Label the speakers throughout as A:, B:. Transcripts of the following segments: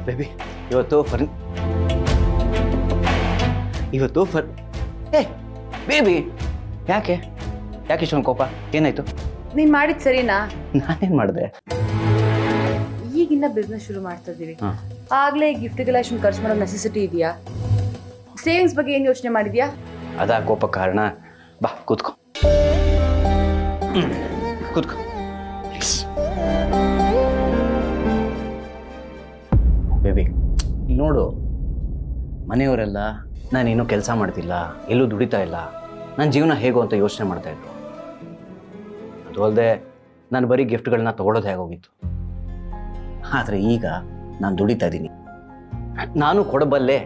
A: Baby ಇವತ್ತು ಏ baby ಯಾಕೆ ಇಷ್ಟೊಂದು ಕೋಪ ಏನಾಯ್ತು?
B: ನೀನ್ ಮಾಡಿದ್ ಸರಿನಾ?
A: ನಾನೇನು ಮಾಡಿದೆ?
B: ಈಗಿನ್ನ ಬಿಸ್ನೆಸ್ ಶುರು ಮಾಡ್ತಾ ಇದೀವಿ, ಆಗ್ಲೇ ಗಿಫ್ಟ್ಗೆಲ್ಲ ಇಷ್ಟೊಂದು ಖರ್ಚು ಮಾಡೋ ನೆಸೆಸಿಟಿ ಇದೆಯಾ? ಸೇವಿಂಗ್ಸ್ ಬಗ್ಗೆ ಏನ್ ಯೋಚನೆ ಮಾಡಿದ್ಯಾ?
A: ಅದಾ ಕೋಪ ಕಾರಣ? ಬಾ ಕೂತ್ಕೋ. ಕೂತ್ಕೋ ಬೇಬಿ. ನೋಡು, ಮನೆಯವರೆಲ್ಲ ನಾನೇನೂ ಕೆಲಸ ಮಾಡ್ತಿಲ್ಲ, ಎಲ್ಲೂ ದುಡಿತಾ ಇಲ್ಲ, ನನ್ನ ಜೀವನ ಹೇಗೋ ಅಂತ ಯೋಚನೆ ಮಾಡ್ತಾ ಇದ್ರು. ಅದು ಅಲ್ಲದೆ ನಾನು ಬರೀ ಗಿಫ್ಟ್ಗಳನ್ನ ತೊಗೊಳೋದು ಹೇಗೋಗಿತ್ತು. ಆದರೆ ಈಗ ನಾನು ದುಡಿತಾ ಇದ್ದೀನಿ, ನಾನು ಕೊಡಬಲ್ಲೆ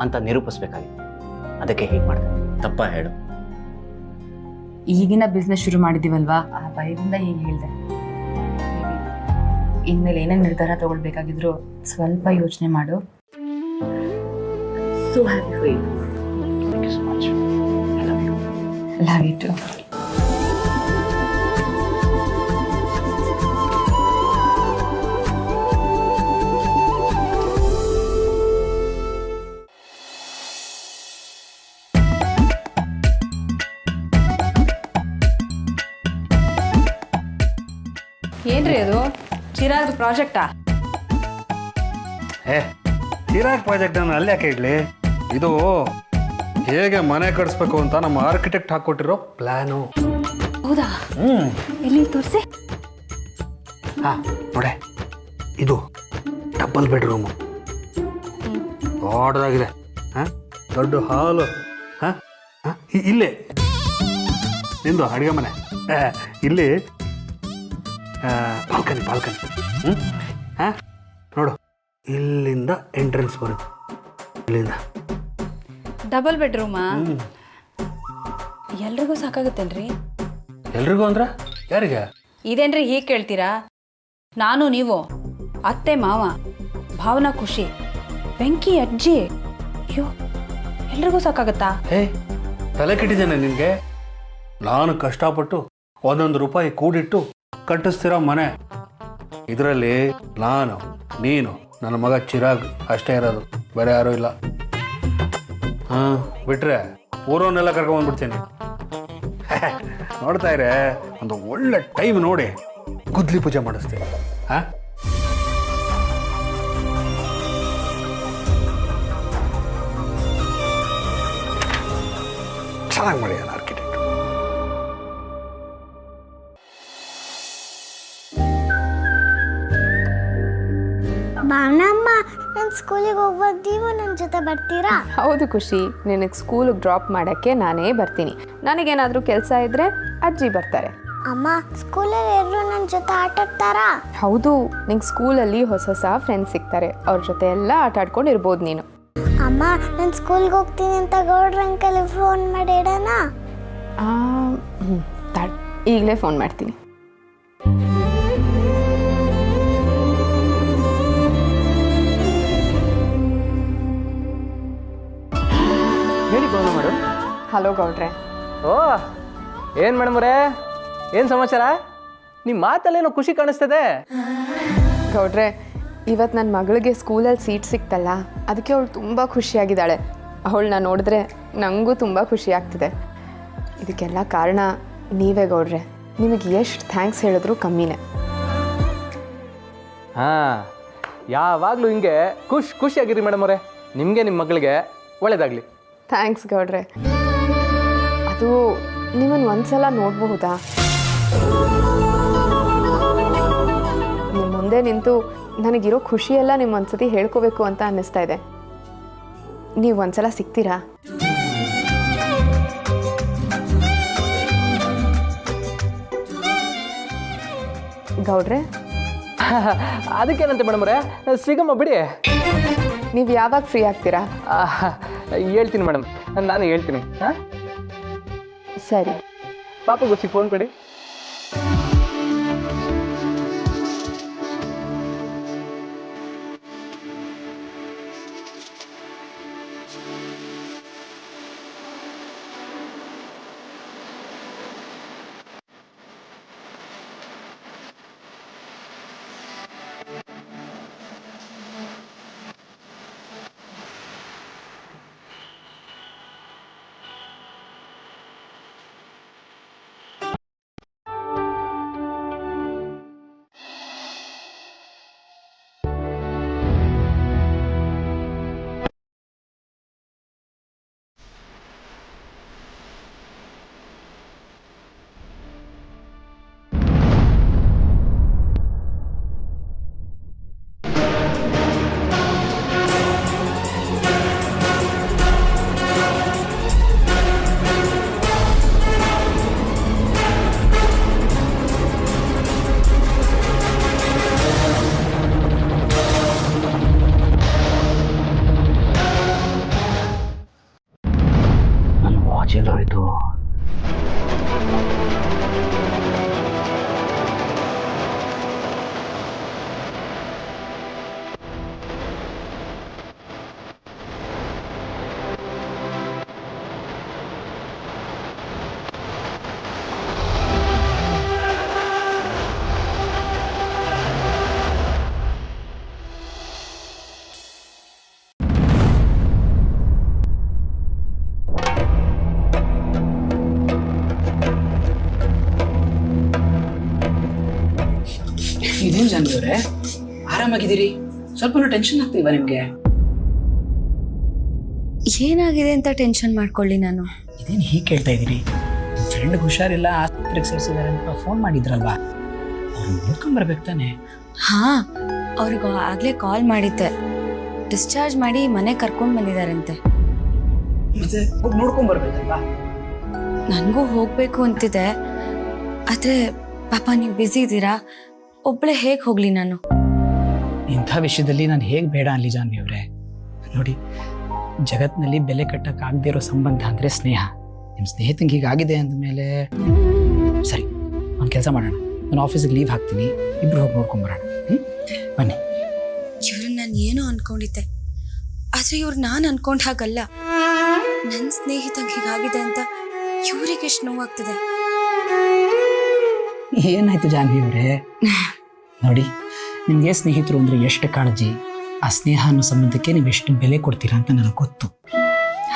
A: ಅಂತ ನಿರೂಪಿಸ್ಬೇಕಾಗಿತ್ತು. ಅದಕ್ಕೆ ಹೀಗೆ ಮಾಡಿದೆ. ತಪ್ಪ ಹೇಳು?
B: ಈಗಿನ ಬಿಸ್ನೆಸ್ ಶುರು ಮಾಡಿದೀವಲ್ವಾ, ಆ ಭಯದಿಂದ ಹೀಗೆ ಹೇಳ್ದೆ. ಇನ್ಮೇಲೆ ಏನೇನು ನಿರ್ಧಾರ ತಗೊಳ್ಬೇಕಾಗಿದ್ರು ಸ್ವಲ್ಪ ಯೋಚನೆ ಮಾಡು. So happy for you.
A: Thank you so much. I love you.
B: Love you too. ಏನ್ರಿ ಅದು ಚಿರಾಗ್ ಪ್ರಾಜೆಕ್ಟಾ?
C: ಚಿರಾಗ್ ಪ್ರಾಜೆಕ್ಟ್ ನಾನು ಅಲ್ಲಿ ಯಾಕೆ ಇಡ್ಲಿ? ಇದು ಹೇಗೆ ಮನೆ ಕಟ್ಸ್ಬೇಕು ಅಂತ ನಮ್ಮ ಆರ್ಕಿಟೆಕ್ಟ್ ಹಾಕೊಟ್ಟಿರೋ ಪ್ಲಾನು.
B: ಹೌದಾ? ಎಲ್ಲಿ ತೋರಿಸಿ.
C: ನೋಡೆ, ಇದು ಡಬಲ್ ಬೆಡ್ರೂಮು, ದೊಡ್ಡದಾಗಿದೆ. ದೊಡ್ಡ ಹಾಲು. ಇಲ್ಲೇ ನಿಂದು ಅಡುಗೆ ಮನೆ, ಇಲ್ಲಿ ಬಾಲ್ಕನಿ. ನೋಡು, ಇಲ್ಲಿಂದ ಎಂಟ್ರೆನ್ಸ್ ಬರುತ್ತೆ. ಇಲ್ಲಿಂದ
B: ಡಬಲ್ ಬೆಡ್ರೂಮಾ? ಎಲ್ರಿಗೂ ಸಾಕಾಗುತ್ತೇನ್ರಿ?
C: ಎಲ್ರಿಗೂ ಅಂದ್ರೆ ಯಾರಿಗೆ?
B: ಇದೇನ್ರಿ ಹೀಗೆ ಕೇಳ್ತೀರಾ? ನಾನು, ನೀವು, ಅತ್ತೆ ಮಾವ, ಭಾವನಾ, ಖುಷಿ, ವೆಂಕಿ ಅಜ್ಜಿ, ಅಯ್ಯೋ ಎಲ್ರಿಗೂ ಸಾಕಾಗತ್ತಾ?
C: ತಲೆ ಕೆಟ್ಟಿದ್ದೇನೆ ನಿನಗೆ? ನಾನು ಕಷ್ಟಪಟ್ಟು ಒಂದೊಂದು ರೂಪಾಯಿ ಕೂಡಿಟ್ಟು ಕಟ್ಟಿಸ್ತಿರೋ ಮನೆ. ಇದರಲ್ಲಿ ನಾನು, ನೀನು, ನನ್ನ ಮಗ ಚಿರಾಗ್ ಅಷ್ಟೇ ಇರೋದು, ಬೇರೆ ಯಾರೂ ಇಲ್ಲ. ಬಿಟ್ರೆ ಊರವನ್ನೆಲ್ಲ ಕರ್ಕೊಂಡ್ಬಂದ್ಬಿಡ್ತೀನಿ. ನೋಡ್ತಾ ಇರೇ, ಒಂದು ಒಳ್ಳೆ ಟೈಮ್ ನೋಡಿ ಗುದ್ಲಿ ಪೂಜೆ ಮಾಡಿಸ್ತೀನಿ. ಚೆನ್ನಾಗಿ ಮಾಡಿದ್ದಾನೆ ಆರ್ಕಿಟೆಕ್ಟ್.
D: ಬಾನಮ್ಮ, ನಾನು ಸ್ಕೂಲಿಗೆ ಹೋಗ್ವಾಗ ನೀವು ನನ್ನ ಜೊತೆ ಬರ್ತೀರಾ?
E: ಹೌದು ಖುಷಿ, ನಿನಗೆ ಸ್ಕೂಲಿಗೆ ಡ್ರಾಪ್ ಮಾಡೋಕ್ಕೆ ನಾನೇ ಬರ್ತೀನಿ. ನನಗೇನಾದರೂ ಕೆಲಸ ಇದ್ದರೆ ಅಜ್ಜಿ ಬರ್ತಾರೆ.
D: ಅಮ್ಮ, ಸ್ಕೂಲಲ್ಲಿ ಎಲ್ಲರೂ ನನ್ನ ಜೊತೆ ಆಟ ಆಡ್ತಾರಾ?
E: ಹೌದು, ನಿಂಗೆ ಸ್ಕೂಲಲ್ಲಿ ಹೊಸ ಹೊಸ ಫ್ರೆಂಡ್ಸ್ ಸಿಗ್ತಾರೆ, ಅವ್ರ ಜೊತೆ ಎಲ್ಲ ಆಟ ಆಡ್ಕೊಂಡು ಇರ್ಬೋದು ನೀನು.
D: ಅಮ್ಮ, ನಾನು ಸ್ಕೂಲ್ಗೆ ಹೋಗ್ತೀನಿ ಅಂತ ಗೌಡ್ರ ಅಂಕಲ್ ಫೋನ್ ಮಾಡಿ ಇಡೋಣ?
E: ಈಗಲೇ ಫೋನ್ ಮಾಡ್ತೀನಿ.
A: ಹೇಳಿ ಫೋನ್ ಮಾಡು.
E: ಹಲೋ ಗೌಡ್ರೆ.
F: ಓ, ಏನು ಮೇಡಮ್ರೇ, ಏನು ಸಮಾಚಾರ? ನಿಮ್ಮ ಮಾತಲ್ಲೇನೋ ಖುಷಿ ಕಾಣಿಸ್ತದೆ.
E: ಗೌಡ್ರೆ, ಇವತ್ತು ನನ್ನ ಮಗಳಿಗೆ ಸ್ಕೂಲಲ್ಲಿ ಸೀಟ್ ಸಿಕ್ತಲ್ಲ, ಅದಕ್ಕೆ ಅವಳು ತುಂಬ ಖುಷಿಯಾಗಿದ್ದಾಳೆ. ಅವಳನ್ನ ನೋಡಿದ್ರೆ ನನಗೂ ತುಂಬ ಖುಷಿ ಆಗ್ತಿದೆ. ಇದಕ್ಕೆಲ್ಲ ಕಾರಣ ನೀವೇ ಗೌಡ್ರೆ. ನಿಮಗೆ ಎಷ್ಟು ಥ್ಯಾಂಕ್ಸ್ ಹೇಳಿದ್ರು ಕಮ್ಮಿನೇ.
F: ಹಾಂ, ಯಾವಾಗಲೂ ಹಿಂಗೆ ಖುಷಿಯಾಗಿರಿ ಮೇಡಮ್ರೇ. ನಿಮಗೆ ನಿಮ್ಮ ಮಗಳಿಗೆ ಒಳ್ಳೇದಾಗಲಿ.
E: ಥ್ಯಾಂಕ್ಸ್ ಗೌಡ್ರೆ. ಅದು ನಿಮ್ಮನ್ನು ಒಂದ್ಸಲ ನೋಡಬಹುದಾ? ನಿಮ್ಮ ಮುಂದೆ ನಿಂತು ನನಗಿರೋ ಖುಷಿಯೆಲ್ಲ ನಿಮ್ಮ ಒಂದ್ಸತಿ ಹೇಳ್ಕೋಬೇಕು ಅಂತ ಅನ್ನಿಸ್ತಾ ಇದೆ. ನೀವು ಒಂದ್ಸಲ ಸಿಗ್ತೀರಾ? ಗೌಡ್ರೆ,
F: ಅದಕ್ಕೇನಂತೆ ಮೇಡಮ್ರೇ, ಸಿಗಮ್ಮ ಬಿಡಿ.
E: ನೀವು ಯಾವಾಗ ಫ್ರೀ ಆಗ್ತೀರಾ?
F: ಹೇಳ್ತೀನಿ ಮೇಡಮ್, ನಾನು ಹೇಳ್ತೀನಿ. ಹಾಂ
E: ಸರಿ.
F: ಪಾಪ ಗೊತ್ತಿ ಫೋನ್ ಕೊಡಿ.
G: ಏನು ಜಾನ್ವಿ ಅವರೇ, ಆರಾಮಾಗಿದ್ದೀರಿ? ಸ್ವಲ್ಪ ಟೆನ್ಷನ್ ಆಗ್ತಿಲ್ವಾ ನಿಮಗೆ?
B: ಏನಾಗಿದೆ ಅಂತ ಟೆನ್ಷನ್ ಮಾಡ್ಕೊಳ್ಳಿ ನಾನು.
G: ಇದೇನು ಹೀಗೆ ಕೇಳ್ತಾ ಇದ್ದೀರಿ? ಫ್ರೆಂಡ್ಗೆ ಹುಷಾರಿಲ್ಲ, ಆಸ್ಪತ್ರೆಗೆ ಸೇರಿಸಿದ್ದಾರೆ ಅಂತ ಫೋನ್ ಮಾಡಿದ್ರಲ್ವಾ, ಅವ್ರನ್ನ ನೋಡ್ಕೊಂಬರ್ಬೇಕು ತಾನೆ?
B: ಹಾಂ, ಅವ್ರಿಗೆ ಆಗಲೇ ಕಾಲ್ ಮಾಡಿದ್ದೆ. ಡಿಸ್ಚಾರ್ಜ್ ಮಾಡಿ ಮನೆ ಕರ್ಕೊಂಡು ಬಂದಿದ್ದಾರಂತೆ.
G: ಮತ್ತೆ ಹೋಗಿ ನೋಡ್ಕೊಂಬರ್ಬೇಕಲ್ವಾ?
B: ನನಗೂ ಹೋಗಬೇಕು ಅಂತಿದೆ, ಆದರೆ ಪಾಪ ನೀವು ಬ್ಯುಸಿ ಇದ್ದೀರಾ, ಒಬ್ಬಳೇ ಹೇಗೆ ಹೋಗಲಿ ನಾನು?
G: ಇಂಥ ವಿಷಯದಲ್ಲಿ ನಾನು ಹೇಗೆ ಬೇಡ ಅನ್ಲಿ ಜಾನ್ವಿ ಅವರೇ? ನೋಡಿ, ಜಗತ್ತಿನಲ್ಲಿ ಬೆಲೆ ಕಟ್ಟಕ್ಕಾಗದೇ ಇರೋ ಸಂಬಂಧ ಅಂದರೆ ಸ್ನೇಹ. ನಿಮ್ಮ ಸ್ನೇಹಿತಂಗೆ ಹೀಗಾಗಿದೆ ಅಂದಮೇಲೆ ಸರಿ, ಒಂದು ಕೆಲಸ ಮಾಡೋಣ, ನಾನು ಆಫೀಸಿಗೆ ಲೀವ್ ಹಾಕ್ತೀನಿ, ಇಬ್ರು ಹೋಗಿ ನೋಡ್ಕೊಂಬರೋಣ. ಬನ್ನಿ.
B: ಇವ್ರನ್ನ ನಾನು ಏನೋ ಅನ್ಕೊಂಡಿದ್ದೆ, ಆದರೆ ಇವ್ರು ನಾನು ಅನ್ಕೊಂಡ ಹಾಗಲ್ಲ. ನನ್ನ ಸ್ನೇಹಿತಂಗೆ ಹೀಗಾಗಿದೆ ಅಂತ ಇವ್ರಿಗೆ ಎಷ್ಟು ನೋವಾಗ್ತದೆ.
G: ಏನಾಯ್ತು ಜಾನ್ವಿ ಅವರೇ? ನೋಡಿ, ನಿಮಗೆ ಸ್ನೇಹಿತರು ಅಂದರೆ ಎಷ್ಟು ಕಾಳಜಿ, ಆ ಸ್ನೇಹ ಅನ್ನೋ ಸಂಬಂಧಕ್ಕೆ ನೀವು ಎಷ್ಟು ಬೆಲೆ ಕೊಡ್ತೀರಾ ಅಂತ ನನಗೆ ಗೊತ್ತು.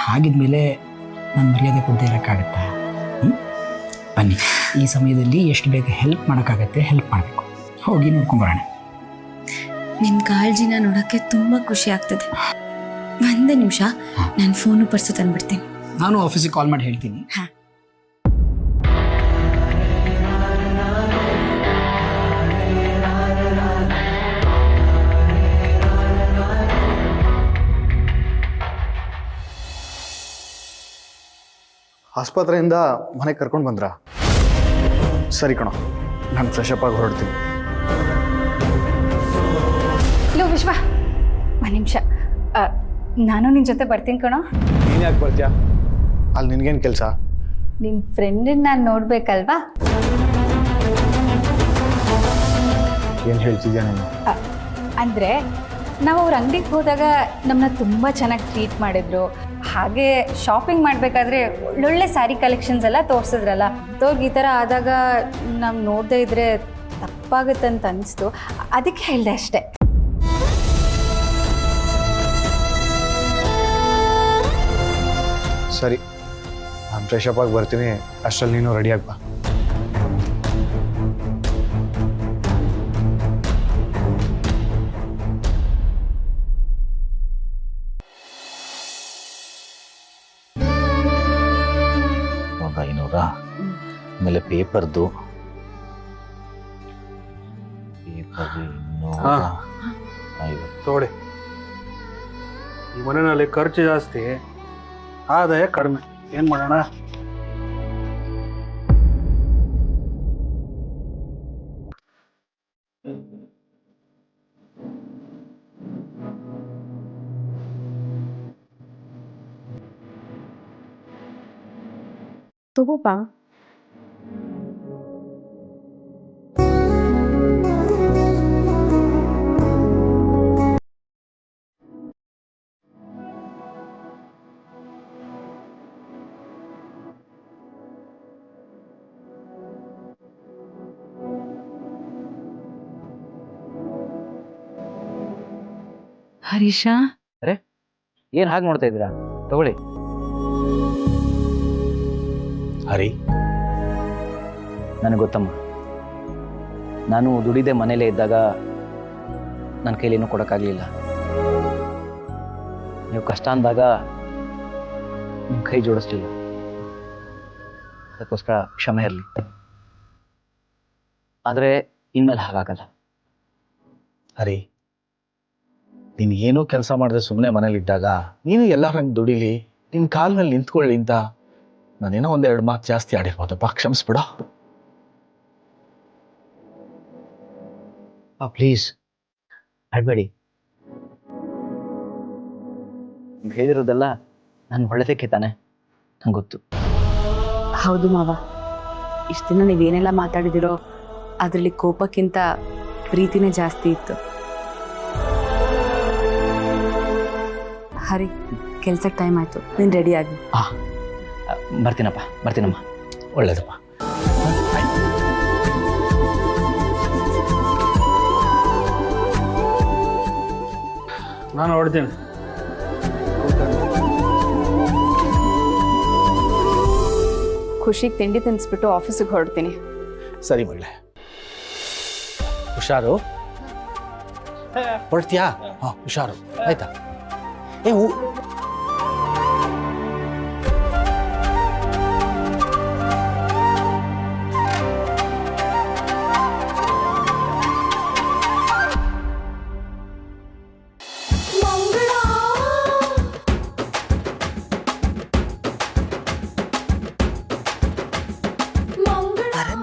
G: ಹಾಗಿದ್ಮೇಲೆ ನಾನು ಮರ್ಯಾದೆ ಕೊಡದೇ ಇರೋಕ್ಕಾಗತ್ತಾ? ಬನ್ನಿ, ಈ ಸಮಯದಲ್ಲಿ ಎಷ್ಟು ಬೇಗ ಹೆಲ್ಪ್ ಮಾಡೋಕ್ಕಾಗತ್ತೆ ಹೆಲ್ಪ್ ಮಾಡಬೇಕು. ಹೋಗಿ ನೋಡ್ಕೊಂಬರೋಣ.
B: ನಿಮ್ಮ ಕಾಳಜಿನ ನೋಡೋಕ್ಕೆ ತುಂಬ ಖುಷಿ ಆಗ್ತದೆ. ಒಂದೇ ನಿಮಿಷ, ನಾನು ಫೋನು ಪರ್ಸು ತಂದ್ಬಿಡ್ತೀನಿ.
G: ನಾನು ಆಫೀಸಿಗೆ ಕಾಲ್ ಮಾಡಿ ಹೇಳ್ತೀನಿ.
B: ಹಾಂ.
H: ಆಸ್ಪತ್ರೆಯಿಂದ ಮನೆಗೆ ಕರ್ಕೊಂಡು ಬಂದ್ರ? ಸರಿ ಕಣೋ, ನಾನು ಫ್ರೆಶ್ ಅಪ್ ಆಗಿ ಹೊರಡ್ತೀನಿ.
I: ಹಲೋ ವಿಶ್ವ, ಒಂದು ನಿಮಿಷ, ನಾನು ನಿನ್ನ ಜೊತೆ ಬರ್ತೀನಿ ಕಣೋ.
H: ನೀನು ಯಾಕೆ ಬರ್ತೀಯಾ? ಅಲ್ಲಿ ನಿನ್ಗೇನು ಕೆಲಸ?
I: ನಿನ್ನ ಫ್ರೆಂಡನ್ನ ನಾನು ನೋಡ್ಬೇಕಲ್ವಾ?
H: ಏನು ಹೇಳ್ತಿದ್ಯಾ ನೀನು?
I: ಅಂದರೆ ನಾವು ಅವ್ರ ಅಂಗಡಿಗೆ ಹೋದಾಗ ನಮ್ಮನ್ನ ತುಂಬ ಚೆನ್ನಾಗಿ ಟ್ರೀಟ್ ಮಾಡಿದ್ರು. ಹಾಗೆ ಶಾಪಿಂಗ್ ಮಾಡಬೇಕಾದ್ರೆ ಒಳ್ಳೊಳ್ಳೆ ಸ್ಯಾರಿ ಕಲೆಕ್ಷನ್ಸ್ ಎಲ್ಲ ತೋರಿಸಿದ್ರಲ್ಲ, ಅವ್ರಿಗೆ ಈ ಥರ ಆದಾಗ ನಾವು ನೋಡದೇ ಇದ್ದರೆ ತಪ್ಪಾಗುತ್ತಂತ ಅನಿಸ್ತು, ಅದಕ್ಕೆ ಹೇಳಿದೆ ಅಷ್ಟೆ.
H: ಸರಿ, ನಾನು ಫ್ರೆಶ್ ಅಪ್ ಆಗಿ ಬರ್ತೀನಿ, ಅಷ್ಟರಲ್ಲಿ ನೀನು ರೆಡಿಯಾಗಿ ಬಾ.
A: ಆಮೇಲೆ ಪೇಪರ್ದು
C: ತಗೊಳ್ಳಿ. ಈ ಮನೆಯಲ್ಲಿ ಖರ್ಚು ಜಾಸ್ತಿ, ಆದಾಯ ಕಡಿಮೆ, ಏನು ಮಾಡೋಣ?
E: ತಗೋಪಾ.
B: ಹರೀಶ,
A: ಅರೆ, ಏನು ಹಾಗೆ ನೋಡ್ತಾ ಇದ್ದೀರಾ? ತಗೊಳ್ಳಿ. ಹರಿ, ನನಗೆ ಗೊತ್ತಮ್ಮ, ನಾನು ದುಡಿದೆ ಮನೇಲೇ ಇದ್ದಾಗ ನನ್ನ ಕೈಲೇನೂ ಕೊಡೋಕ್ಕಾಗಲಿಲ್ಲ. ನೀವು ಕಷ್ಟ ಅಂದಾಗ ನಿಮ್ಮ ಕೈ ಜೋಡಿಸ್ಲಿಲ್ಲ, ಅದಕ್ಕೋಸ್ಕರ ಕ್ಷಮೆ ಇರಲಿ. ಆದರೆ ಇನ್ಮೇಲೆ ಹಾಗಾಗಲ್ಲ.
J: ಹರಿ, ನೀನು ಏನೋ ಕೆಲಸ ಮಾಡಿದ್ರೆ ಸುಮ್ಮನೆ ಮನೇಲಿದ್ದಾಗ ನೀನು ಎಲ್ಲರ ಹಂಗೆ ದುಡಿಲಿ, ನಿನ್ನ ಕಾಲ ಮೇಲೆ ನಿಂತ್ಕೊಳ್ಳಿ ಅಂತ ನಾನೇನೋ ಒಂದೆರಡು ಮಾತು ಜಾಸ್ತಿ ಆಡಿರ್ಬೋದಪ್ಪ, ಕ್ಷಮಿಸ್ಬಿಡ.
A: ಪ್ಲೀಸ್ ಅಡ್ಬೇಡಿ. ನೀವು ಹೇಳಿರೋದೆಲ್ಲ ನಾನು ಒಳ್ಳೆದಕ್ಕೆ ತಾನೆ, ನಂಗೆ ಗೊತ್ತು.
B: ಹೌದು ಮಾವ, ಇಷ್ಟು ದಿನ ನೀವೇನೆಲ್ಲ ಮಾತಾಡಿದಿರೋ ಅದರಲ್ಲಿ ಕೋಪಕ್ಕಿಂತ ಪ್ರೀತಿನೇ ಜಾಸ್ತಿ ಇತ್ತು. ಹರಿ, ಕೆಲ್ಸಕ್ಕೆ ಟೈಮ್ ಆಯಿತು, ನೀನು ರೆಡಿ ಆಗಿ.
A: ಬರ್ತೀನಪ್ಪ, ಬರ್ತೀನಮ್ಮ.
J: ಒಳ್ಳೇದಪ್ಪ.
C: ನಾನು ಹೊಡ್ತೀನಿ.
E: ಖುಷಿಗೆ ತಿಂಡಿ ತಿನ್ನಿಸ್ಬಿಟ್ಟು ಆಫೀಸಿಗೆ ಹೊರಡ್ತೀನಿ.
J: ಸರಿ ಮಗಳೇ, ಹುಷಾರು. ಹೊರಡ್ತೀಯಾ? ಹಾಂ, ಹುಷಾರು ಆಯ್ತಾ? ಏ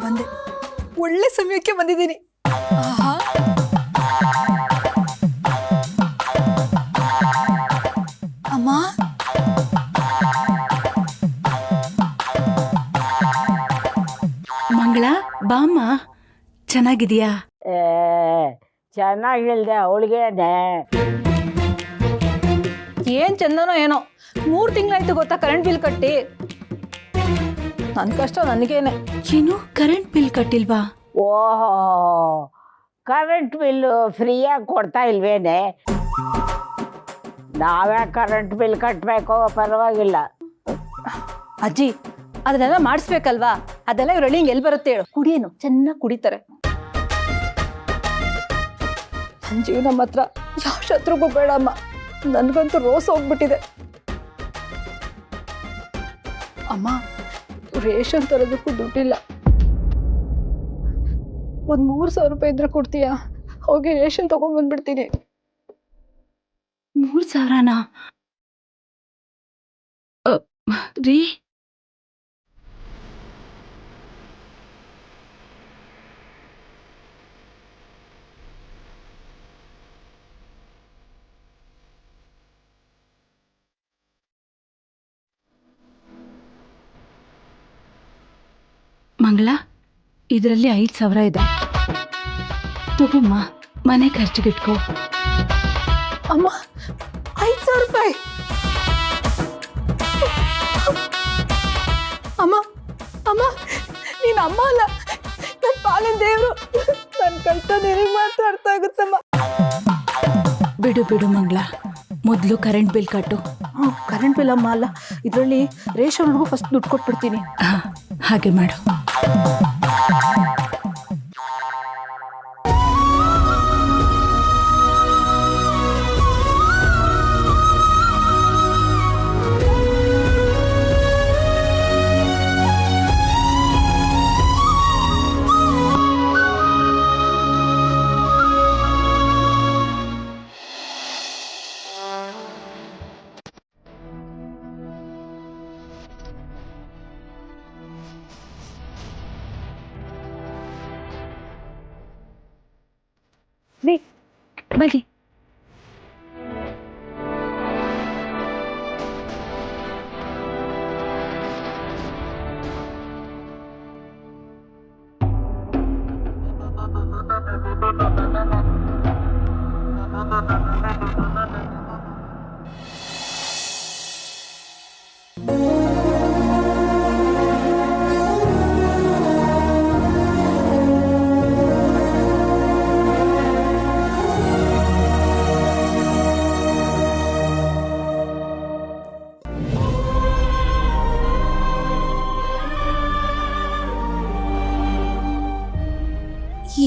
I: ಬಂದೆ, ಒಳ್ಳೆ ಸಮಯಕ್ಕೆ ಬಂದಿದ್ದೀನಿ. ಅಮ್ಮ,
K: ಮಂಗಳ ಬಾಮ್ಮ, ಚೆನ್ನಾಗಿದೀಯಾ?
L: ಚೆನ್ನಾಗಿಲ್ದೆ ಅವಳಿಗೇನೆ.
I: ಏನ್ ಚಂದನೋ ಏನೋ, 3 ತಿಂಗಳಾಯ್ತು ಗೊತ್ತಾ ಕರೆಂಟ್ ಬಿಲ್ ಕಟ್ಟಿ. ನನ್ ಕಷ್ಟ ನನಗೇನೆ.
K: ಏನು ಕರೆಂಟ್ ಬಿಲ್ ಕಟ್ಟಿಲ್ವಾ?
L: ಓಹೋ, ಕರೆಂಟ್ ಬಿಲ್ಲು ಫ್ರೀಯಾಗಿ ಕೊಡ್ತಾ ಇಲ್ವೇನೆ? ನಾವೇ ಕರೆಂಟ್ ಬಿಲ್ ಕಟ್ಟಬೇಕು, ಪರವಾಗಿಲ್ಲ.
I: ಅಜ್ಜಿ, ಅದನ್ನೆಲ್ಲ ಮಾಡಿಸ್ಬೇಕಲ್ವಾ? ಅದೆಲ್ಲ ಇವ್ರ ಹಳ್ಳಿ ಎಲ್ಲಿ ಬರುತ್ತೆ ಹೇಳು? ಕುಡಿಯೇನು ಚೆನ್ನಾಗಿ ಕುಡಿತಾರೆ. ನನ್ನ ಜೀವನ ಮಾತ್ರ ಯಾವ ಶತ್ರುಗೂ ಬೇಡಮ್ಮ. ನನ್ಗಂತೂ ರೋಸ್ ಹೋಗ್ಬಿಟ್ಟಿದೆ. ಅಮ್ಮ, ರೇಷನ್ ತರೋದಕ್ಕೂ ದುಡ್ಡಿಲ್ಲ. ಒಂದ್ 3,000 ರೂಪಾಯಿ ಇದ್ರೆ ಕೊಡ್ತೀಯಾ? ಹೋಗಿ ರೇಷನ್ ತಗೊಂಡ್ ಬಂದ್ಬಿಡ್ತೀನಿ.
K: 3,000ನಾ? ರೀ, ಮಂಗಳ, ಇದರಲ್ಲಿ 5,000 ಇದೆ. ತಗೊಮ್ಮ, ಮನೆ ಖರ್ಚಿಗಿಟ್ಕೋ.
I: ಅಮ್ಮ, 5,000 ರೂಪಾಯಿ? ಅಮ್ಮ, ಅಮ್ಮ, ನೀನ್ ಅಮ್ಮ ಅಲ್ಲ, ನನ್ನ ಪಾಲಿನ ದೇವ್ರು. ನನ್ನ ಕಷ್ಟ ನಿನಗೆ ಮಾತ್ರ ಅರ್ಥ ಆಗುತ್ತಮ್ಮ.
K: ಬಿಡು ಬಿಡು ಮಂಗಳ, ಮೊದಲು ಕರೆಂಟ್ ಬಿಲ್ ಕಟ್ಟು.
I: ಕರೆಂಟ್ ಬಿಲ್ ಅಮ್ಮ ಅಲ್ಲ, ಇದರಲ್ಲಿ ರೇಷನ್ಗೂ ಫಸ್ಟ್ ದುಡ್ಡು ಕೊಟ್ಬಿಡ್ತೀನಿ.
K: ಹಾಗೆ ಮಾಡು. ಬನ್ನಿ.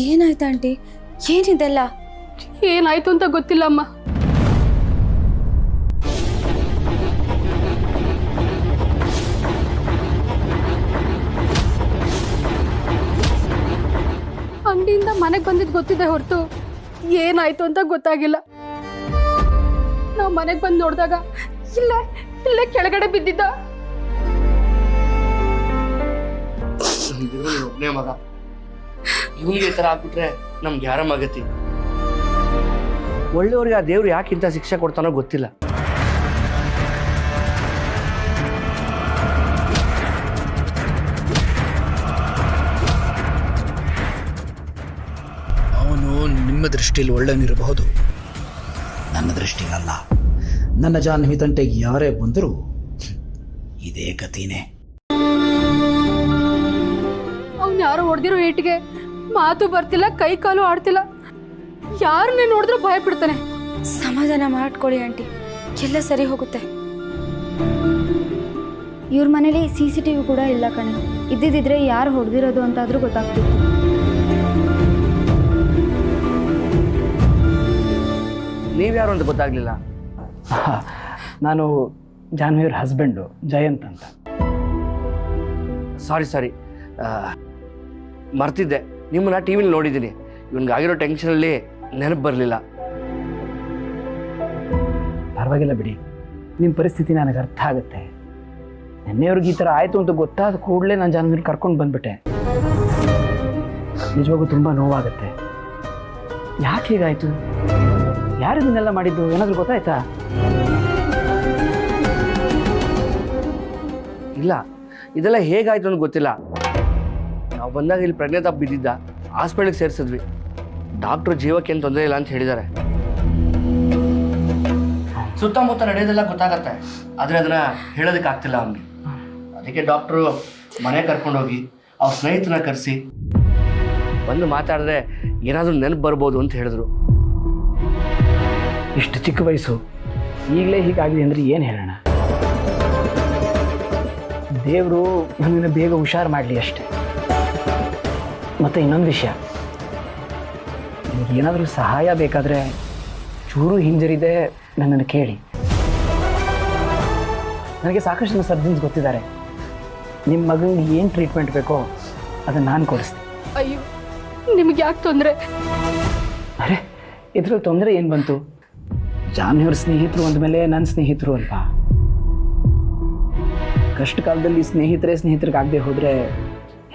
B: ಏನಾಯ್ತು ಆಂಟಿ? ಏನಿದೆಲ್ಲ?
E: ಏನಾಯ್ತು ಅಂತ ಗೊತ್ತಿಲ್ಲ ಅಮ್ಮ. ಅಂಗಡಿಯಿಂದ ಮನೆಗೆ ಬಂದಿದ್ದು ಗೊತ್ತಿದೆ ಹೊರತು ಏನಾಯ್ತು ಅಂತ ಗೊತ್ತಾಗಿಲ್ಲ. ನಾವು ಮನೆಗೆ ಬಂದು ನೋಡಿದಾಗ ಇಲ್ಲೇ ಕೆಳಗಡೆ ಬಿದ್ದಿದ್ದ.
F: ಒಬ್ಬನೇ ಮಗ, ಇವನಿಗೆ ಈ ಥರ ಆಗ್ಬಿಟ್ರೆ ನಮ್ಗೆ ಯಾರಮ್ಮಾಗತ್ತಿ? ಒಳ್ಳೆಯವ್ರಿಗೆ ಆ ದೇವ್ರು ಯಾಕೆ ಇಂಥ ಶಿಕ್ಷೆ ಕೊಡ್ತಾನೋ ಗೊತ್ತಿಲ್ಲ.
G: ಅವನು ನಿಮ್ಮ ದೃಷ್ಟಿಯಲ್ಲಿ ಒಳ್ಳೆಯನಿರಬಹುದು, ನನ್ನ ದೃಷ್ಟಿಗಲ್ಲ. ನನ್ನ ಜಾಹ್ನವಿ ತಂಟೆಗೆ ಯಾರೇ ಬಂದರೂ ಇದೇ ಗತಿನೇ.
E: ಅವ್ನು ಯಾರೋ ಹೊಡೆದಿರೋ ಏಟಿಗೆ ಮಾತು ಬರ್ತಿಲ್ಲ, ಕೈ ಕಾಲು ಆಡ್ತಿಲ್ಲ. ಯಾರನ್ನೇ ನೋಡಿದ್ರೂ ಭಯ ಬಿಡ್ತಾನೆ.
B: ಸಮಾಧಾನ ಮಾಡ್ಕೊಳ್ಳಿ ಆಂಟಿ, ಎಲ್ಲ ಸರಿ ಹೋಗುತ್ತೆ.
I: ಇವ್ರ ಮನೇಲಿ CCTV ಕೂಡ ಇಲ್ಲ ಕಣೆ. ಇದ್ದಿದ್ರೆ ಯಾರು ಹೊಡೆದಿರೋದು ಅಂತಾದ್ರೂ ಗೊತ್ತಾಗ್ತಿತ್ತು.
C: ನೀವ್ಯಾರು ಅಂತ ಗೊತ್ತಾಗ್ಲಿಲ್ಲ.
G: ನಾನು ಜಾನ್ವಿಯವ್ರ ಹಸ್ಬೆಂಡು ಜಯಂತ್ ಅಂತ.
C: ಸಾರಿ ಮರ್ತಿದ್ದೆ. ನಿಮ್ಮನ್ನ ಟಿ ವಿಲಿ ನೋಡಿದ್ದೀನಿ. ಇವನಿಗಾಗಿರೋ ಟೆನ್ಷನಲ್ಲಿ ನೆನಪು ಬರಲಿಲ್ಲ.
G: ಪರವಾಗಿಲ್ಲ ಬಿಡಿ, ನಿಮ್ಮ ಪರಿಸ್ಥಿತಿ ನನಗೆ ಅರ್ಥ ಆಗುತ್ತೆ. ನಿನ್ನೆಯವ್ರಿಗೆ ಈ ಥರ ಆಯಿತು ಅಂತ ಗೊತ್ತಾದ ಕೂಡಲೇ ನಾನು ಜಾನ್ವಿಯವ್ರು ಕರ್ಕೊಂಡು ಬಂದ್ಬಿಟ್ಟೆ. ನಿಜವಾಗೂ ತುಂಬ ನೋವಾಗುತ್ತೆ. ಯಾಕೆ ಹೀಗಾಯಿತು? ಯಾರು ಇದನ್ನೆಲ್ಲ ಮಾಡಿದ್ದು? ಏನಾದರೂ ಗೊತ್ತಾಯ್ತಾ?
C: ಇಲ್ಲ, ಇದೆಲ್ಲ ಹೇಗಾಯ್ತು ಅಂತ ಗೊತ್ತಿಲ್ಲ. ನಾವು ಬಂದಾಗ ಇಲ್ಲಿ ಪ್ರಜ್ಞೆ ತಪ್ಪು ಬಿದ್ದಿದ್ದ. ಹಾಸ್ಪಿಟ್ಲಿಗೆ ಸೇರಿಸಿದ್ವಿ. ಡಾಕ್ಟ್ರು ಜೀವಕ್ಕೆ ಏನು ತೊಂದರೆ ಇಲ್ಲ ಅಂತ ಹೇಳಿದ್ದಾರೆ. ಸುತ್ತಮುತ್ತ ನಡೆಯೋದೆಲ್ಲ ಗೊತ್ತಾಗತ್ತೆ, ಆದರೆ ಅದನ್ನ ಹೇಳೋದಕ್ಕೆ ಆಗ್ತಿಲ್ಲ ಅವನಿಗೆ. ಅದಕ್ಕೆ ಡಾಕ್ಟ್ರು ಮನೆ ಕರ್ಕೊಂಡೋಗಿ ಅವ್ರ ಸ್ನೇಹಿತನ ಕರೆಸಿ ಬಂದು ಮಾತಾಡಿದ್ರೆ ಏನಾದರೂ ನೆನಪು ಬರ್ಬೋದು ಅಂತ ಹೇಳಿದ್ರು.
G: ಇಷ್ಟು ಚಿಕ್ಕ ವಯಸ್ಸು ಈಗಲೇ ಹೀಗಾಗಿದೆ ಅಂದರೆ ಏನು ಹೇಳೋಣ? ದೇವರು ನನ್ನನ್ನು ಬೇಗ ಹುಷಾರು ಮಾಡಲಿ ಅಷ್ಟೆ. ಮತ್ತು ಇನ್ನೊಂದು ವಿಷಯ, ನಿಮಗೇನಾದರೂ ಸಹಾಯ ಬೇಕಾದರೆ ಚೂರು ಹಿಂಜರಿದೆ ನನ್ನನ್ನು ಕೇಳಿ. ನನಗೆ ಸಾಕಷ್ಟು ಜನ ಸರ್ಜನ್ಸ್ ಗೊತ್ತಿದ್ದಾರೆ. ನಿಮ್ಮ ಮಗನಿಗೆ ಏನು ಟ್ರೀಟ್ಮೆಂಟ್ ಬೇಕೋ ಅದನ್ನು ನಾನು ಕೊಡಿಸ್ತೀನಿ.
E: ಅಯ್ಯೋ, ನಿಮ್ಗೆ ಯಾಕೆ ತೊಂದರೆ?
G: ಅರೆ, ಇದರಲ್ಲಿ ತೊಂದರೆ ಏನು ಬಂತು? ಜಾನ್ವಿಯವ್ರ ಸ್ನೇಹಿತರು ಅಂದಮೇಲೆ ನನ್ನ ಸ್ನೇಹಿತರು ಅಲ್ವಾ? ಕಷ್ಟ ಕಾಲದಲ್ಲಿ ಸ್ನೇಹಿತರಿಗಾಗದೆ ಹೋದರೆ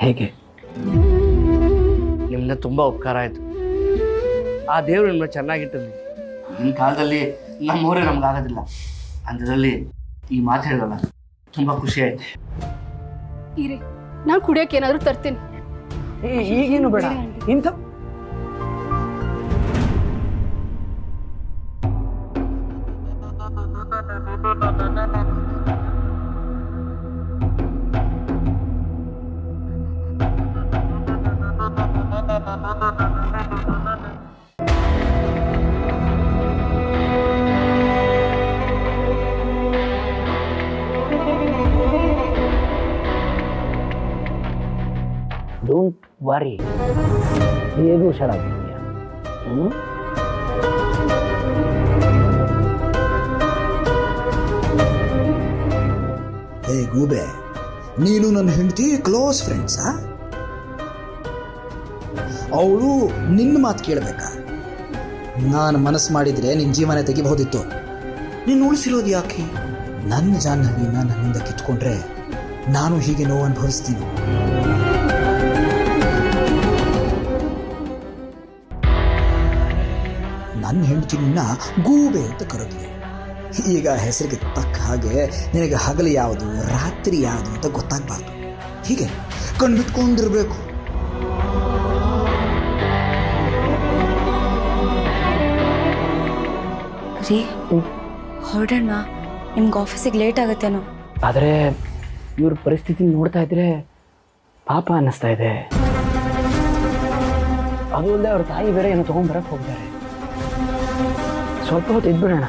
G: ಹೇಗೆ?
C: ನಿಮ್ಮನ್ನ ತುಂಬ ಉಪಕಾರ ಆಯಿತು. ಆ ದೇವರು ನಿಮ್ಮನ್ನ ಚೆನ್ನಾಗಿಟ್ಟಿರಲಿ. ಈ ಕಾಲದಲ್ಲಿ ನಮ್ಮವರೇ ನಮ್ಗಾಗೋದಿಲ್ಲ. ಅಂಥದ್ರಲ್ಲಿ ಈ ಮಾತು ಹೇಳೋಣ ತುಂಬ ಖುಷಿ ಆಯ್ತು.
E: ಇರಿ, ನಾನು ಕುಡಿಯೋಕೆ ಏನಾದರೂ ತರ್ತೀನಿ.
G: ಈಗೇನು ಬೇಡ. ಇಂಥ ಡೋಂಟ್ ವರಿ, ಹೇಗೂ ಹುಷಾರಾಗಿದೆಯಾ?
M: ಹೇ ಗೂಬೆ, ನೀನು ನನ್ನ ಹೆಂಡತಿ ಕ್ಲೋಸ್ ಫ್ರೆಂಡ್ಸಾ? ಅವಳು ನಿನ್ನ ಮಾತು ಕೇಳಬೇಕಾ? ನಾನು ಮನಸ್ಸು ಮಾಡಿದರೆ ನಿನ್ನ ಜೀವನ ತೆಗಿಬಹುದಿತ್ತು. ನೀನು ಉಳಿಸಿರೋದು ಯಾಕೆ? ನನ್ನ ಜಾಹ್ನವಿನ ನನ್ನಿಂದ ಕಿತ್ಕೊಂಡ್ರೆ ನಾನು ಹೀಗೆ ನೋವು ಅನುಭವಿಸ್ತೀನಿ. ನನ್ನ ಹೆಂಡತಿ ನಿನ್ನ ಗೂಬೆ ಅಂತ ಕರೆದ್ಲು. ಈಗ ಹೆಸರಿಗೆ ತಕ್ಕ ಹಾಗೆ ನಿನಗೆ ಹಗಲು ಯಾವುದು ರಾತ್ರಿ ಯಾವುದು ಅಂತ ಗೊತ್ತಾಗಬಾರ್ದು. ಹೀಗೆ ಕಣ್ಬಿಟ್ಕೊಂಡಿರ್ಬೇಕು.
B: ರೀ, ಹೊರಡೋಣ. ನಿಮ್ಗೆ ಆಫೀಸಿಗೆ ಲೇಟ್ ಆಗುತ್ತೇನೋ.
G: ಆದರೆ ಇವ್ರ ಪರಿಸ್ಥಿತಿ ನೋಡ್ತಾ ಇದ್ರೆ ಪಾಪ ಅನ್ನಿಸ್ತಾ ಇದೆ. ಅದು ಅಲ್ಲದೆ ಅವ್ರ ತಾಯಿ ಬೇರೆ ಏನೋ ತೊಗೊಂಡ್ಬರಕ್ಕೆ ಹೋಗಿದ್ದಾರೆ. ಸ್ವಲ್ಪ ಹೊತ್ತು ಇದ್ಬಿಡೋಣ.